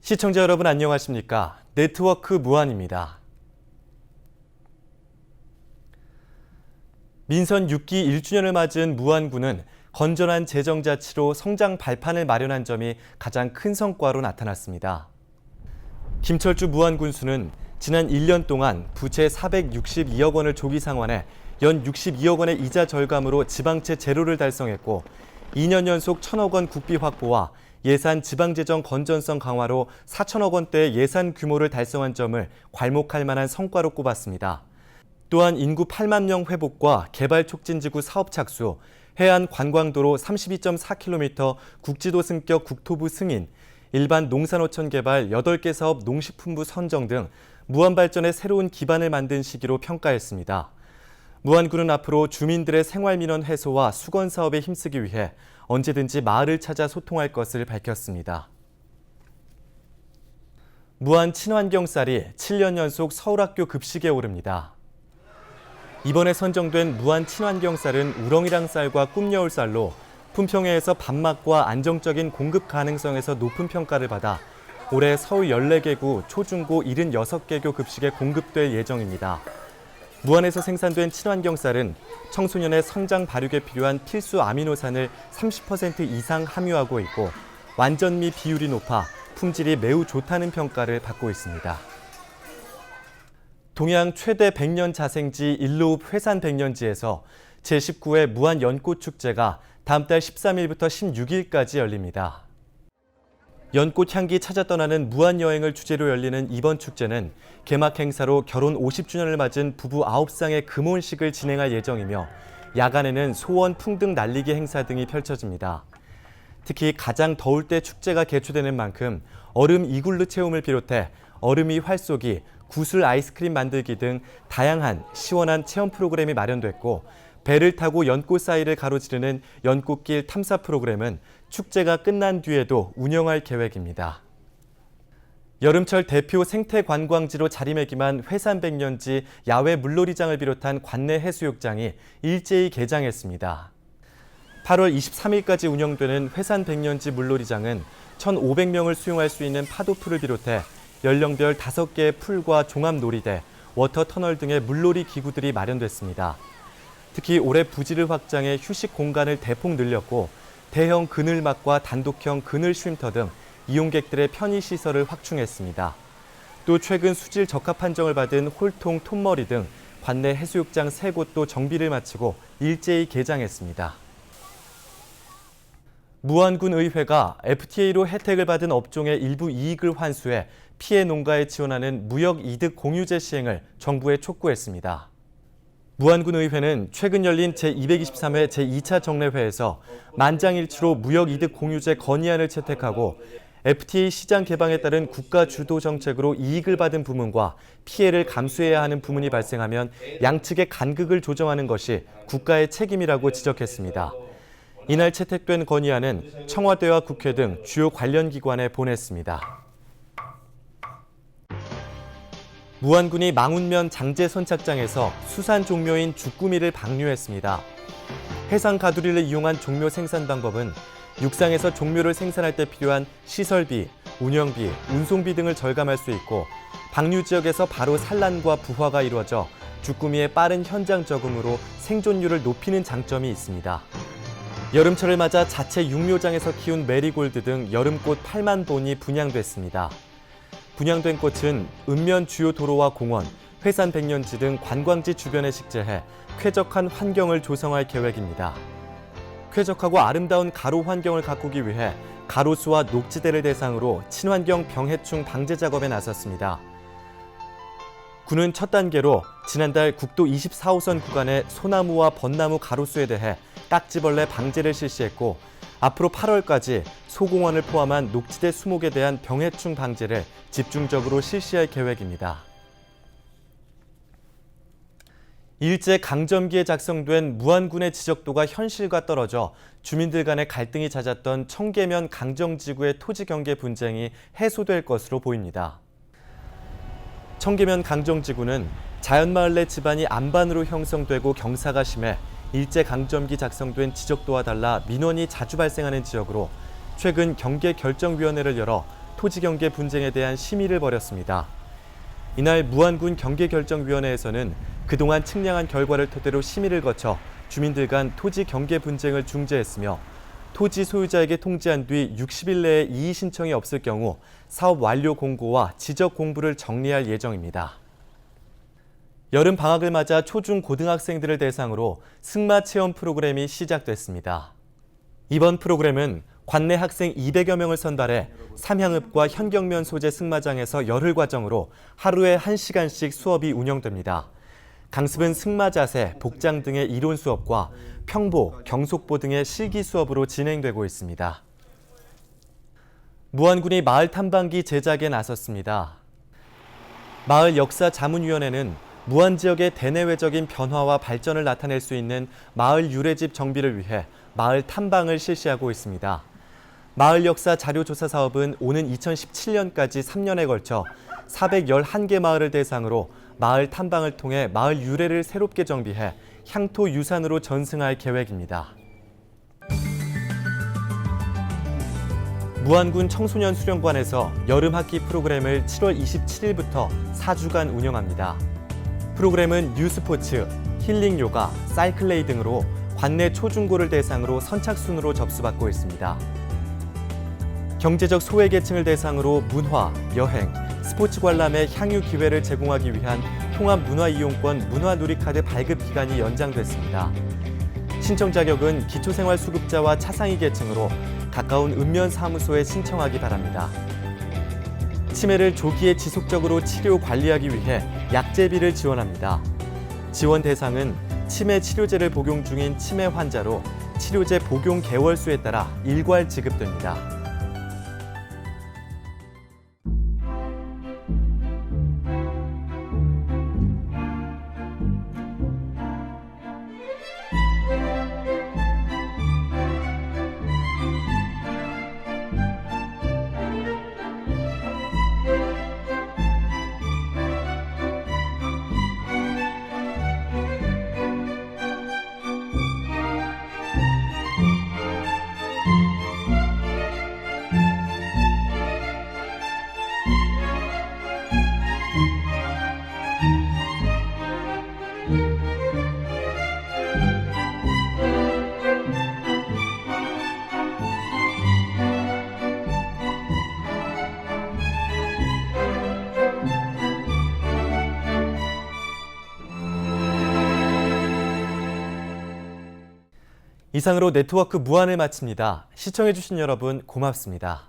시청자 여러분 안녕하십니까? 네트워크 무한입니다. 민선 6기 1주년을 맞은 무안군은 건전한 재정자치로 성장 발판을 마련한 점이 가장 큰 성과로 나타났습니다. 김철주 무안군수는 지난 1년 동안 부채 462억 원을 조기 상환해 연 62억 원의 이자 절감으로 지방채 제로를 달성했고 2년 연속 1,000억 원 국비 확보와 예산 지방재정 건전성 강화로 4천억 원대의 예산 규모를 달성한 점을 괄목할 만한 성과로 꼽았습니다. 또한 인구 8만 명 회복과 개발 촉진지구 사업 착수, 해안 관광도로 32.4km 국지도 승격 국토부 승인, 일반 농산어촌 개발 8개 사업 농식품부 선정 등 무안 발전의 새로운 기반을 만든 시기로 평가했습니다. 무안군은 앞으로 주민들의 생활민원 해소와 수건 사업에 힘쓰기 위해 언제든지 마을을 찾아 소통할 것을 밝혔습니다. 무안 친환경쌀이 7년 연속 서울학교 급식에 오릅니다. 이번에 선정된 무안 친환경쌀은 우렁이랑 쌀과 꿈여울 쌀로 품평회에서 밥맛과 안정적인 공급 가능성에서 높은 평가를 받아 올해 서울 14개구 초중고 76개교 급식에 공급될 예정입니다. 무안에서 생산된 친환경쌀은 청소년의 성장 발육에 필요한 필수 아미노산을 30% 이상 함유하고 있고 완전미 비율이 높아 품질이 매우 좋다는 평가를 받고 있습니다. 동양 최대 백년 자생지 일로읍 회산 백년지에서 제19회 무안 연꽃 축제가 다음 달 13일부터 16일까지 열립니다. 연꽃 향기 찾아 떠나는 무안 여행을 주제로 열리는 이번 축제는 개막 행사로 결혼 50주년을 맞은 부부 9쌍의 금혼식을 진행할 예정이며 야간에는 소원 풍등 날리기 행사 등이 펼쳐집니다. 특히 가장 더울 때 축제가 개최되는 만큼 얼음 이글루 체험을 비롯해 얼음이 활쏘기, 구슬 아이스크림 만들기 등 다양한 시원한 체험 프로그램이 마련됐고 배를 타고 연꽃 사이를 가로지르는 연꽃길 탐사 프로그램은 축제가 끝난 뒤에도 운영할 계획입니다. 여름철 대표 생태 관광지로 자리매김한 회산백년지 야외 물놀이장을 비롯한 관내 해수욕장이 일제히 개장했습니다. 8월 23일까지 운영되는 회산백년지 물놀이장은 1,500명을 수용할 수 있는 파도풀을 비롯해 연령별 5개의 풀과 종합놀이대, 워터터널 등의 물놀이 기구들이 마련됐습니다. 특히 올해 부지를 확장해 휴식 공간을 대폭 늘렸고 대형 그늘막과 단독형 그늘 쉼터 등 이용객들의 편의시설을 확충했습니다. 또 최근 수질 적합 판정을 받은 홀통 톱머리 등 관내 해수욕장 3곳도 정비를 마치고 일제히 개장했습니다. 무안군 의회가 FTA로 혜택을 받은 업종의 일부 이익을 환수해 피해 농가에 지원하는 무역 이득 공유제 시행을 정부에 촉구했습니다. 무안군 의회는 최근 열린 제223회 제2차 정례회에서 만장일치로 무역 이득 공유제 건의안을 채택하고 FTA 시장 개방에 따른 국가 주도 정책으로 이익을 받은 부문과 피해를 감수해야 하는 부문이 발생하면 양측의 간극을 조정하는 것이 국가의 책임이라고 지적했습니다. 이날 채택된 건의안은 청와대와 국회 등 주요 관련 기관에 보냈습니다. 무안군이 망운면 장제 선착장에서 수산 종묘인 주꾸미를 방류했습니다. 해상 가두리를 이용한 종묘 생산 방법은 육상에서 종묘를 생산할 때 필요한 시설비, 운영비, 운송비 등을 절감할 수 있고 방류 지역에서 바로 산란과 부화가 이루어져 주꾸미의 빠른 현장 적응으로 생존율을 높이는 장점이 있습니다. 여름철을 맞아 자체 육묘장에서 키운 메리골드 등 여름꽃 8만 본이 분양됐습니다. 분양된 꽃은 읍면 주요 도로와 공원, 회산 백년지 등 관광지 주변에 식재해 쾌적한 환경을 조성할 계획입니다. 쾌적하고 아름다운 가로 환경을 가꾸기 위해 가로수와 녹지대를 대상으로 친환경 병해충 방제 작업에 나섰습니다. 군은 첫 단계로 지난달 국도 24호선 구간의 소나무와 벚나무 가로수에 대해 딱지벌레 방제를 실시했고 앞으로 8월까지 소공원을 포함한 녹지대 수목에 대한 병해충 방제를 집중적으로 실시할 계획입니다. 일제 강점기에 작성된 무안군의 지적도가 현실과 떨어져 주민들 간의 갈등이 잦았던 청계면 강정지구의 토지 경계 분쟁이 해소될 것으로 보입니다. 청계면 강정지구는 자연마을 내 집안이 안반으로 형성되고 경사가 심해 일제강점기 작성된 지적도와 달라 민원이 자주 발생하는 지역으로 최근 경계결정위원회를 열어 토지 경계 분쟁에 대한 심의를 벌였습니다. 이날 무안군 경계결정위원회에서는 그동안 측량한 결과를 토대로 심의를 거쳐 주민들 간 토지 경계 분쟁을 중재했으며 토지 소유자에게 통지한 뒤 60일 내에 이의 신청이 없을 경우 사업 완료 공고와 지적 공부를 정리할 예정입니다. 여름 방학을 맞아 초중 고등학생들을 대상으로 승마 체험 프로그램이 시작됐습니다. 이번 프로그램은 관내 학생 200여 명을 선발해 삼향읍과 현경면 소재 승마장에서 열흘 과정으로 하루에 1시간씩 수업이 운영됩니다. 강습은 승마 자세, 복장 등의 이론 수업과 평보, 경속보 등의 실기 수업으로 진행되고 있습니다. 무안군이 마을 탐방기 제작에 나섰습니다. 마을 역사자문위원회는 무안 지역의 대내외적인 변화와 발전을 나타낼 수 있는 마을 유래집 정비를 위해 마을 탐방을 실시하고 있습니다. 마을 역사 자료조사 사업은 오는 2017년까지 3년에 걸쳐 411개 마을을 대상으로 마을 탐방을 통해 마을 유래를 새롭게 정비해 향토 유산으로 전승할 계획입니다. 무안군 청소년 수련관에서 여름 학기 프로그램을 7월 27일부터 4주간 운영합니다. 프로그램은 뉴스포츠, 힐링 요가, 사이클레이 등으로 관내 초중고를 대상으로 선착순으로 접수받고 있습니다. 경제적 소외계층을 대상으로 문화, 여행, 스포츠 관람의 향유 기회를 제공하기 위한 통합문화이용권 문화누리카드 발급 기간이 연장됐습니다. 신청 자격은 기초생활수급자와 차상위 계층으로 가까운 읍면사무소에 신청하기 바랍니다. 치매를 조기에 지속적으로 치료 관리하기 위해 약제비를 지원합니다. 지원 대상은 치매 치료제를 복용 중인 치매 환자로 치료제 복용 개월수에 따라 일괄 지급됩니다. 이상으로 네트워크 무안을 마칩니다. 시청해주신 여러분 고맙습니다.